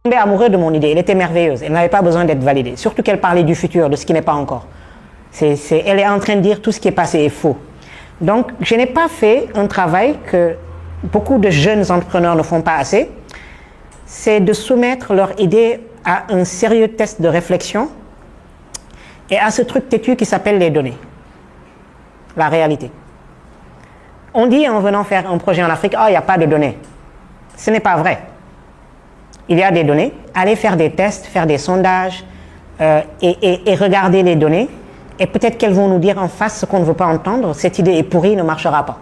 tombé amoureux de mon idée, elle était merveilleuse, elle n'avait pas besoin d'être validée, surtout qu'elle parlait du futur, de ce qui n'est pas encore. Elle est en train de dire tout ce qui est passé est faux. Donc, je n'ai pas fait un travail que beaucoup de jeunes entrepreneurs ne font pas assez, c'est de soumettre leur idée à un sérieux test de réflexion et à ce truc têtu qui s'appelle les données, la réalité. On dit en venant faire un projet en Afrique, il n'y a pas de données. Ce n'est pas vrai. Il y a des données, allez faire des tests, faire des sondages et regarder les données. Et peut-être qu'elles vont nous dire en face ce qu'on ne veut pas entendre. Cette idée est pourrie, ne marchera pas.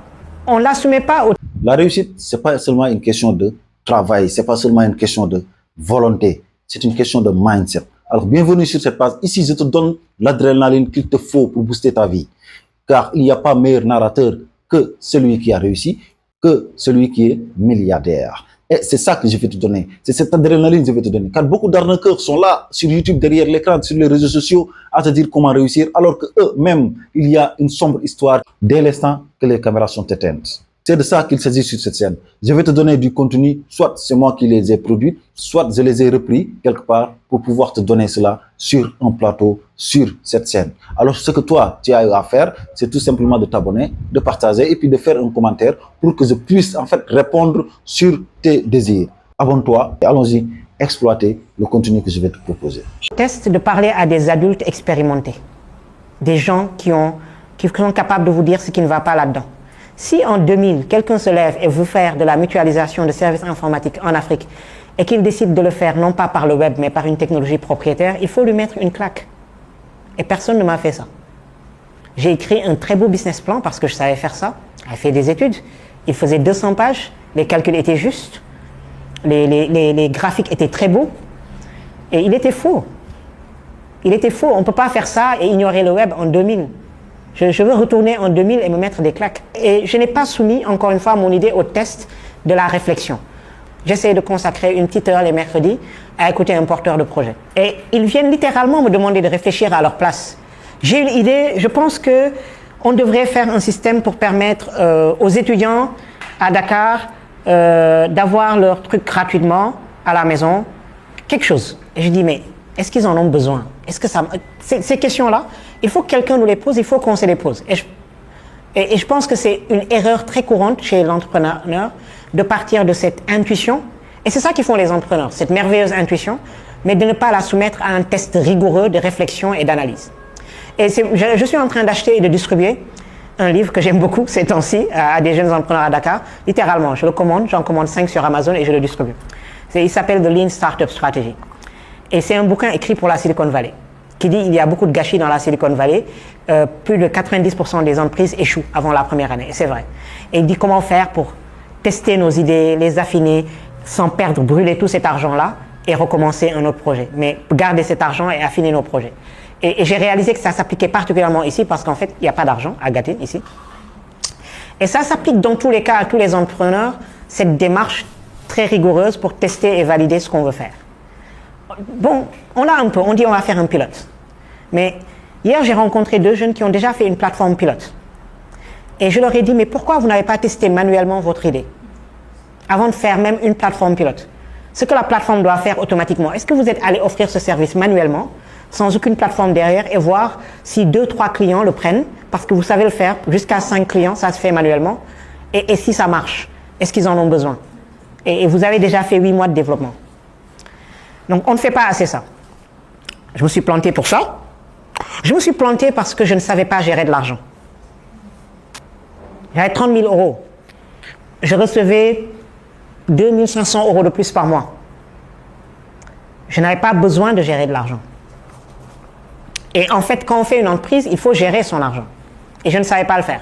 On ne l'assumait pas. La réussite, ce n'est pas seulement une question de travail, ce n'est pas seulement une question de volonté, c'est une question de mindset. Alors, bienvenue sur cette page. Ici, je te donne l'adrénaline qu'il te faut pour booster ta vie. Car il n'y a pas meilleur narrateur que celui qui a réussi, que celui qui est milliardaire. Et c'est ça que je vais te donner. C'est cette adrénaline que je vais te donner. Car beaucoup d'arnaqueurs sont là, sur YouTube, derrière l'écran, sur les réseaux sociaux, à te dire comment réussir, alors qu'eux-mêmes, il y a une sombre histoire dès l'instant que les caméras sont éteintes. C'est de ça qu'il s'agit sur cette scène. Je vais te donner du contenu, soit c'est moi qui les ai produits, soit je les ai repris quelque part pour pouvoir te donner cela sur un plateau, sur cette scène. Alors ce que toi, tu as à faire, c'est tout simplement de t'abonner, de partager et puis de faire un commentaire pour que je puisse en fait répondre sur tes désirs. Abonne-toi et allons-y exploiter le contenu que je vais te proposer. Test de parler à des adultes expérimentés, des gens qui sont capables de vous dire ce qui ne va pas là-dedans. Si en 2000, quelqu'un se lève et veut faire de la mutualisation de services informatiques en Afrique et qu'il décide de le faire non pas par le web mais par une technologie propriétaire, il faut lui mettre une claque. Et personne ne m'a fait ça. J'ai écrit un très beau business plan parce que je savais faire ça. J'ai fait des études. Il faisait 200 pages. Les calculs étaient justes. Les graphiques étaient très beaux. Et il était faux. Il était faux. On ne peut pas faire ça et ignorer le web en 2000. Je veux retourner en 2000 et me mettre des claques. Et je n'ai pas soumis, encore une fois, mon idée au test de la réflexion. J'essaie de consacrer une petite heure les mercredis à écouter un porteur de projet. Et ils viennent littéralement me demander de réfléchir à leur place. J'ai une idée, je pense qu'on devrait faire un système pour permettre aux étudiants à Dakar d'avoir leur truc gratuitement à la maison, quelque chose. Et je dis, mais est-ce qu'ils en ont besoin? Est-ce que ça... Ces questions-là, il faut que quelqu'un nous les pose, il faut qu'on se les pose. Et je pense que c'est une erreur très courante chez l'entrepreneur de partir de cette intuition. Et c'est ça qu'ils font les entrepreneurs, cette merveilleuse intuition, mais de ne pas la soumettre à un test rigoureux de réflexion et d'analyse. Et je suis en train d'acheter et de distribuer un livre que j'aime beaucoup ces temps-ci à des jeunes entrepreneurs à Dakar. Littéralement, je le commande, j'en commande 5 sur Amazon et je le distribue. Il s'appelle The Lean Startup Strategy. Et c'est un bouquin écrit pour la Silicon Valley, qui dit qu'il y a beaucoup de gâchis dans la Silicon Valley. Plus de 90% des entreprises échouent avant la première année, et c'est vrai. Et il dit comment faire pour tester nos idées, les affiner, sans perdre, brûler tout cet argent-là et recommencer un autre projet. Mais garder cet argent et affiner nos projets. Et j'ai réalisé que ça s'appliquait particulièrement ici parce qu'en fait, il n'y a pas d'argent à gâter ici. Et ça s'applique dans tous les cas à tous les entrepreneurs, cette démarche très rigoureuse pour tester et valider ce qu'on veut faire. Bon, on dit on va faire un pilote. Mais hier, j'ai rencontré 2 jeunes qui ont déjà fait une plateforme pilote. Et je leur ai dit, mais pourquoi vous n'avez pas testé manuellement votre idée avant de faire même une plateforme pilote? Ce que la plateforme doit faire automatiquement. Est-ce que vous êtes allé offrir ce service manuellement, sans aucune plateforme derrière, et voir si 2-3 clients le prennent, parce que vous savez le faire, jusqu'à 5 clients, ça se fait manuellement, et si ça marche, est-ce qu'ils en ont besoin? Et vous avez déjà fait 8 mois de développement. Donc, on ne fait pas assez ça. Je me suis planté pour ça. Je me suis planté parce que je ne savais pas gérer de l'argent. J'avais 30 000 euros. Je recevais 2 500 euros de plus par mois. Je n'avais pas besoin de gérer de l'argent. Et en fait, quand on fait une entreprise, il faut gérer son argent. Et je ne savais pas le faire.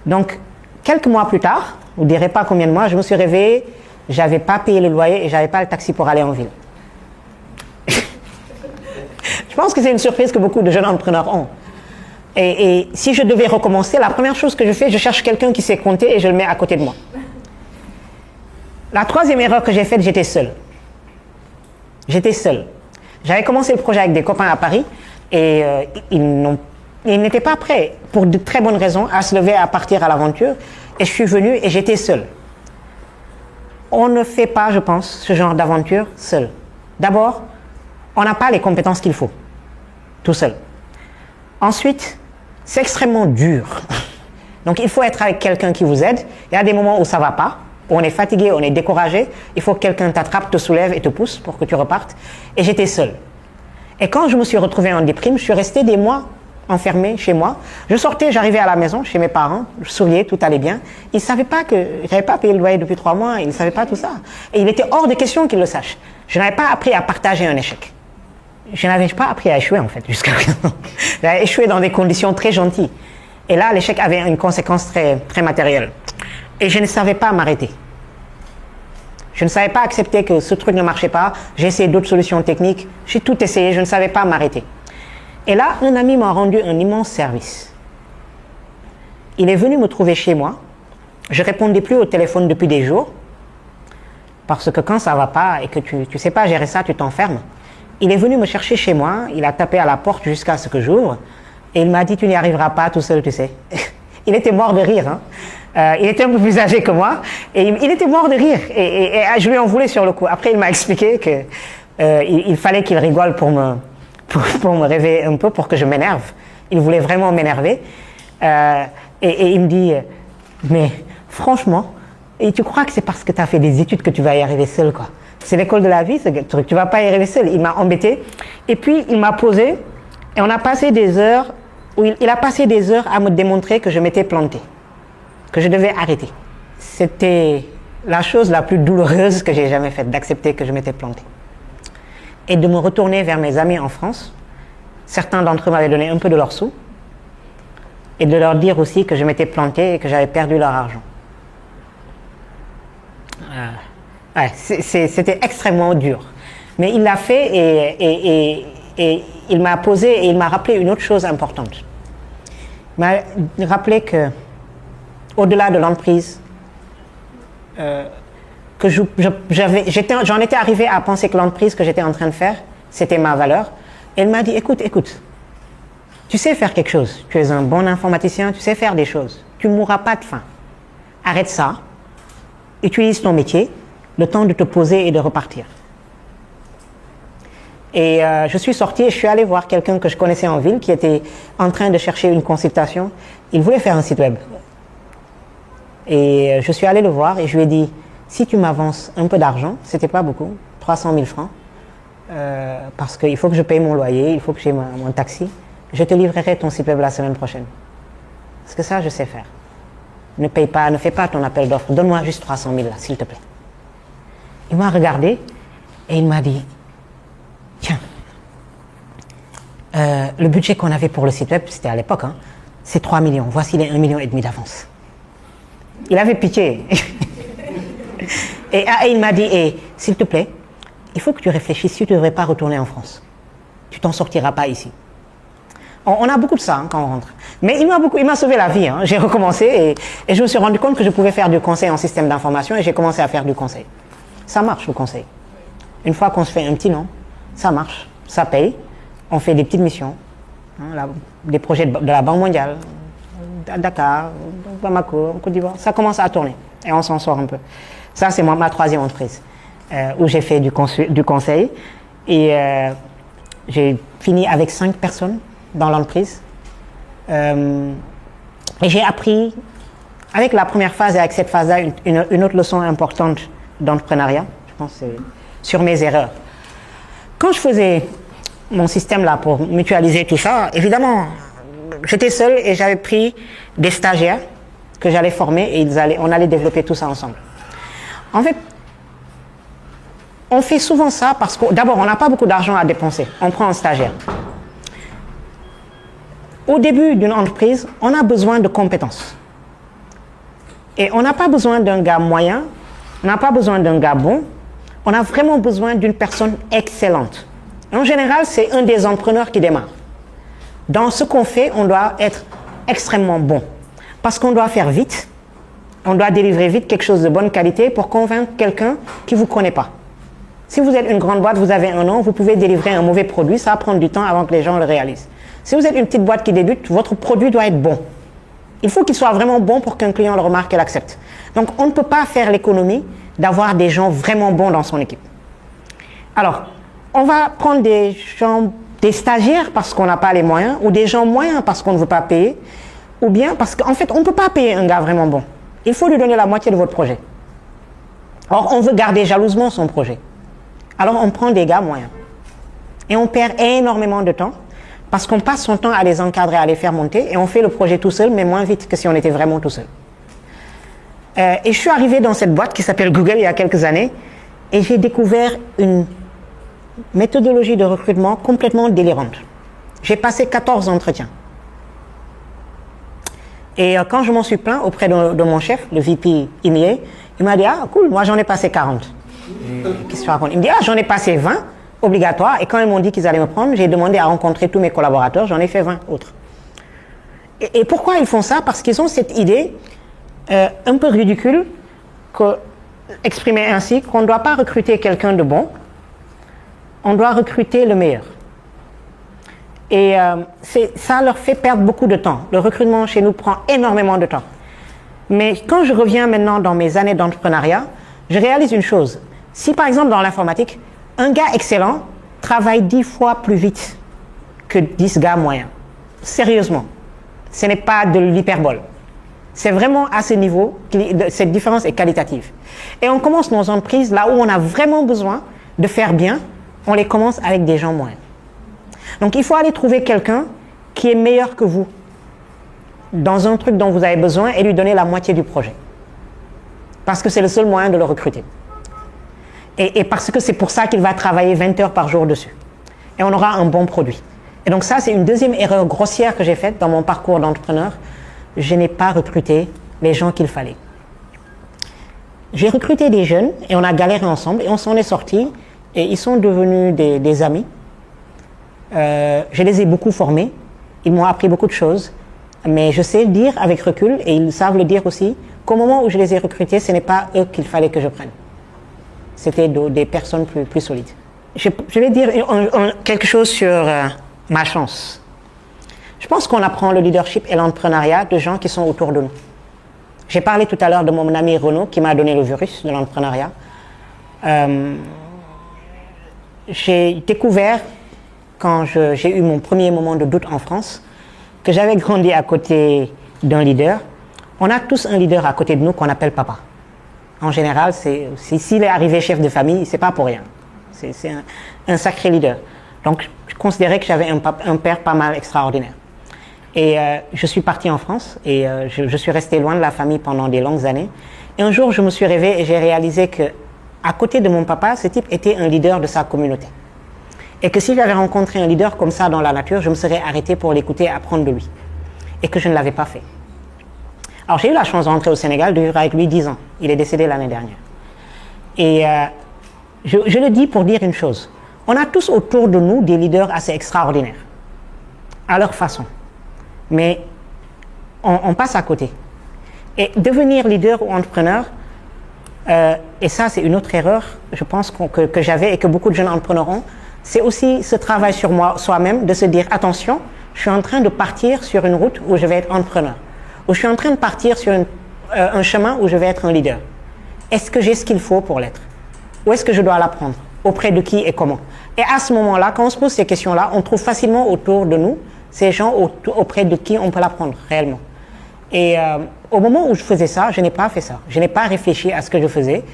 Donc, quelques mois plus tard, vous ne direz pas combien de mois, je me suis réveillé, je n'avais pas payé le loyer et je n'avais pas le taxi pour aller en ville. Je pense que c'est une surprise que beaucoup de jeunes entrepreneurs ont. Et si je devais recommencer, la première chose que je fais, je cherche quelqu'un qui sait compter et je le mets à côté de moi. La 3e erreur que j'ai faite, j'étais seul. J'étais seul. J'avais commencé le projet avec des copains à Paris et ils n'étaient pas prêts, pour de très bonnes raisons, à se lever, à partir à l'aventure. Et je suis venu et j'étais seul. On ne fait pas, je pense, ce genre d'aventure seul. D'abord, on n'a pas les compétences qu'il faut, tout seul. Ensuite, c'est extrêmement dur. Donc, il faut être avec quelqu'un qui vous aide. Il y a des moments où ça ne va pas, où on est fatigué, on est découragé. Il faut que quelqu'un t'attrape, te soulève et te pousse pour que tu repartes. Et j'étais seul. Et quand je me suis retrouvé en déprime, je suis resté des mois enfermé chez moi. Je sortais, j'arrivais à la maison, chez mes parents, je souriais, tout allait bien. Ils ne savaient pas que je n'avais pas payé le loyer depuis 3 mois, ils ne savaient pas tout ça. Et il était hors de question qu'ils le sachent. Je n'avais pas appris à partager un échec. Je n'avais pas appris à échouer, en fait, jusqu'à présent. J'avais échoué dans des conditions très gentilles. Et là, l'échec avait une conséquence très, très matérielle. Et je ne savais pas m'arrêter. Je ne savais pas accepter que ce truc ne marchait pas. J'ai essayé d'autres solutions techniques. J'ai tout essayé, je ne savais pas m'arrêter. Et là, un ami m'a rendu un immense service. Il est venu me trouver chez moi. Je ne répondais plus au téléphone depuis des jours. Parce que quand ça ne va pas et que tu ne sais pas gérer ça, tu t'enfermes. Il est venu me chercher chez moi. Il a tapé à la porte jusqu'à ce que j'ouvre. Et il m'a dit, tu n'y arriveras pas tout seul, tu sais. Il était mort de rire. Hein. Il était un peu plus âgé que moi. Et il était mort de rire. Et je lui en voulais sur le coup. Après, il m'a expliqué qu'il fallait qu'il rigole pour me réveiller un peu, pour que je m'énerve. Il voulait vraiment m'énerver. Et il me dit, mais franchement, et tu crois que c'est parce que tu as fait des études que tu vas y arriver seul, quoi. C'est l'école de la vie, ce truc. Tu ne vas pas y arriver seul. Il m'a embêté. Et puis, il m'a posé, et on a passé des heures, où il a passé des heures à me démontrer que je m'étais planté, que je devais arrêter. C'était la chose la plus douloureuse que j'ai jamais faite, d'accepter que je m'étais planté. Et de me retourner vers mes amis en France. Certains d'entre eux m'avaient donné un peu de leurs sous. Et de leur dire aussi que je m'étais planté et que j'avais perdu leur argent. Ouais, c'était extrêmement dur. Mais il l'a fait et il m'a posé et il m'a rappelé une autre chose importante. Il m'a rappelé que, au-delà de l'emprise, que j'en étais arrivé à penser que l'emprise que j'étais en train de faire, c'était ma valeur. Et il m'a dit, écoute, tu sais faire quelque chose, tu es un bon informaticien, tu sais faire des choses, tu ne mourras pas de faim. Arrête ça, utilise ton métier, le temps de te poser et de repartir. Et je suis sorti et je suis allé voir quelqu'un que je connaissais en ville qui était en train de chercher une consultation. Il voulait faire un site web. Et je suis allé le voir et je lui ai dit, si tu m'avances un peu d'argent, c'était pas beaucoup, 300 000 francs, parce qu'il faut que je paye mon loyer, il faut que j'ai mon taxi, je te livrerai ton site web la semaine prochaine. Parce que ça, je sais faire. Ne fais pas ton appel d'offres, donne-moi juste 300 000 là, s'il te plaît. Il m'a regardé et il m'a dit, tiens, le budget qu'on avait pour le site web, c'était à l'époque, hein, c'est 3 millions, voici les 1,5 million d'avance. Il avait pitié. Et il m'a dit, s'il te plaît, il faut que tu réfléchisses, tu ne devrais pas retourner en France. Tu t'en sortiras pas ici. On a beaucoup de ça hein, quand on rentre. Mais il m'a sauvé la vie. Hein. J'ai recommencé et je me suis rendu compte que je pouvais faire du conseil en système d'information et j'ai commencé à faire du conseil. Ça marche le conseil. Une fois qu'on se fait un petit nom, ça marche, ça paye. On fait des petites missions, hein, des projets de la Banque mondiale, à Dakar, Bamako, Côte d'Ivoire. Ça commence à tourner et on s'en sort un peu. Ça, c'est ma 3e entreprise où j'ai fait du conseil et j'ai fini avec 5 personnes dans l'entreprise. Et j'ai appris, avec la première phase et avec cette phase-là, une autre leçon importante d'entrepreneuriat, je pense, sur mes erreurs. Quand je faisais mon système là pour mutualiser tout ça, évidemment, j'étais seul et j'avais pris des stagiaires que j'allais former et on allait développer tout ça ensemble. En fait, on fait souvent ça parce que, d'abord, on n'a pas beaucoup d'argent à dépenser. On prend un stagiaire. Au début d'une entreprise, on a besoin de compétences. Et on n'a pas besoin d'un gars moyen, on n'a pas besoin d'un gars bon, on a vraiment besoin d'une personne excellente. En général, c'est un des entrepreneurs qui démarre. Dans ce qu'on fait, on doit être extrêmement bon. Parce qu'on doit faire vite, on doit délivrer vite quelque chose de bonne qualité pour convaincre quelqu'un qui ne vous connaît pas. Si vous êtes une grande boîte, vous avez un nom, vous pouvez délivrer un mauvais produit, ça va prendre du temps avant que les gens le réalisent. Si vous êtes une petite boîte qui débute, votre produit doit être bon. Il faut qu'il soit vraiment bon pour qu'un client le remarque et l'accepte. Donc, on ne peut pas faire l'économie d'avoir des gens vraiment bons dans son équipe. Alors, on va prendre des gens, des stagiaires parce qu'on n'a pas les moyens, ou des gens moyens parce qu'on ne veut pas payer, ou bien parce qu'en fait, on ne peut pas payer un gars vraiment bon. Il faut lui donner la moitié de votre projet. Or, on veut garder jalousement son projet. Alors, on prend des gars moyens. Et on perd énormément de temps parce qu'on passe son temps à les encadrer, à les faire monter, et on fait le projet tout seul, mais moins vite que si on était vraiment tout seul. Et je suis arrivé dans cette boîte qui s'appelle Google il y a quelques années, et j'ai découvert une méthodologie de recrutement complètement délirante. J'ai passé 14 entretiens. Et quand je m'en suis plaint auprès de mon chef, le VP EMEA, il m'a dit « Ah, cool, moi j'en ai passé 40. » Qu'est-ce que tu racontes? Il me dit « Ah, j'en ai passé 20, obligatoire. » Et quand ils m'ont dit qu'ils allaient me prendre, j'ai demandé à rencontrer tous mes collaborateurs, j'en ai fait 20 autres. Et pourquoi ils font ça? Parce qu'ils ont cette idée un peu ridicule, exprimée ainsi, qu'on ne doit pas recruter quelqu'un de bon, on doit recruter le meilleur. Et ça leur fait perdre beaucoup de temps. Le recrutement chez nous prend énormément de temps. Mais quand je reviens maintenant dans mes années d'entrepreneuriat, je réalise une chose. Si par exemple dans l'informatique, un gars excellent travaille 10 fois plus vite que 10 gars moyens. Sérieusement. Ce n'est pas de l'hyperbole. C'est vraiment à ce niveau que cette différence est qualitative. Et on commence nos entreprises là où on a vraiment besoin de faire bien, on les commence avec des gens moyens. Donc il faut aller trouver quelqu'un qui est meilleur que vous dans un truc dont vous avez besoin et lui donner la moitié du projet. Parce que c'est le seul moyen de le recruter. Et parce que c'est pour ça qu'il va travailler 20 heures par jour dessus. Et on aura un bon produit. Et donc ça, c'est une deuxième erreur grossière que j'ai faite dans mon parcours d'entrepreneur. Je n'ai pas recruté les gens qu'il fallait. J'ai recruté des jeunes et on a galéré ensemble et on s'en est sortis et ils sont devenus des amis. Je les ai beaucoup formés, ils m'ont appris beaucoup de choses, mais je sais dire avec recul, et ils savent le dire aussi, qu'au moment où je les ai recrutés, ce n'est pas eux qu'il fallait que je prenne. C'était des personnes plus solides. Je vais dire quelque chose sur ma chance. Je pense qu'on apprend le leadership et l'entrepreneuriat de gens qui sont autour de nous. J'ai parlé tout à l'heure de mon ami Renaud qui m'a donné le virus de l'entrepreneuriat. J'ai découvert, quand j'ai eu mon premier moment de doute en France, que j'avais grandi à côté d'un leader. On a tous un leader à côté de nous qu'on appelle papa. En général, s'il est arrivé chef de famille, c'est pas pour rien. C'est un sacré leader. Donc, je considérais que j'avais un père pas mal extraordinaire. Et je suis parti en France et je suis resté loin de la famille pendant des longues années. Et un jour, je me suis réveillé et j'ai réalisé que, à côté de mon papa, ce type était un leader de sa communauté. Et que si j'avais rencontré un leader comme ça dans la nature, je me serais arrêté pour l'écouter et apprendre de lui. Et que je ne l'avais pas fait. Alors j'ai eu la chance de rentrer au Sénégal, de vivre avec lui 10 ans. Il est décédé l'année dernière. Et je le dis pour dire une chose. On a tous autour de nous des leaders assez extraordinaires. À leur façon. Mais on passe à côté. Et devenir leader ou entrepreneur, et ça c'est une autre erreur, je pense que j'avais et que beaucoup de jeunes entrepreneurs ont, c'est aussi ce travail sur soi-même, de se dire attention, je suis en train de partir sur une route où je vais être entrepreneur, ou je suis en train de partir sur un chemin où je vais être un leader. Est-ce que j'ai ce qu'il faut pour l'être? Où est-ce que je dois l'apprendre? Auprès de qui et comment? Et à ce moment-là, quand on se pose ces questions-là, on trouve facilement autour de nous ces gens auprès de qui on peut l'apprendre réellement. Et au moment où je faisais ça, je n'ai pas fait ça. Je n'ai pas réfléchi à ce que je faisais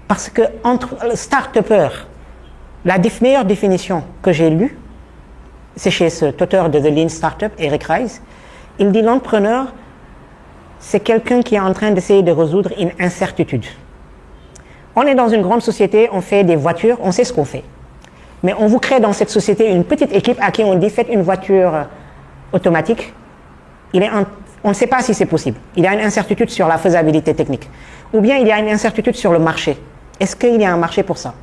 parce que entre start-upper, la meilleure définition que j'ai lue, c'est chez cet auteur de The Lean Startup, Eric Ries. Il dit l'entrepreneur, c'est quelqu'un qui est en train d'essayer de résoudre une incertitude. On est dans une grande société, on fait des voitures, on sait ce qu'on fait. Mais on vous crée dans cette société une petite équipe à qui on dit faites une voiture automatique. On ne sait pas si c'est possible. Il y a une incertitude sur la faisabilité technique. Ou bien il y a une incertitude sur le marché. Est-ce qu'il y a un marché pour ça?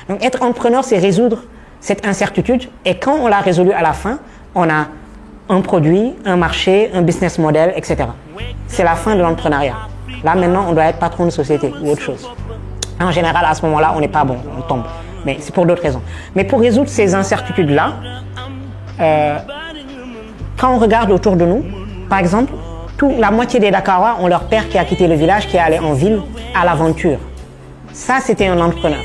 Donc être entrepreneur, c'est résoudre cette incertitude. Et quand on l'a résolu à la fin, on a un produit, un marché, un business model, etc. C'est la fin de l'entrepreneuriat. Là maintenant, on doit être patron de société ou autre chose. En général, à ce moment-là, on n'est pas bon, on tombe. Mais c'est pour d'autres raisons. Mais pour résoudre ces incertitudes-là, quand on regarde autour de nous, par exemple, la moitié des Dakarois ont leur père qui a quitté le village, qui est allé en ville à l'aventure. Ça, c'était un entrepreneur.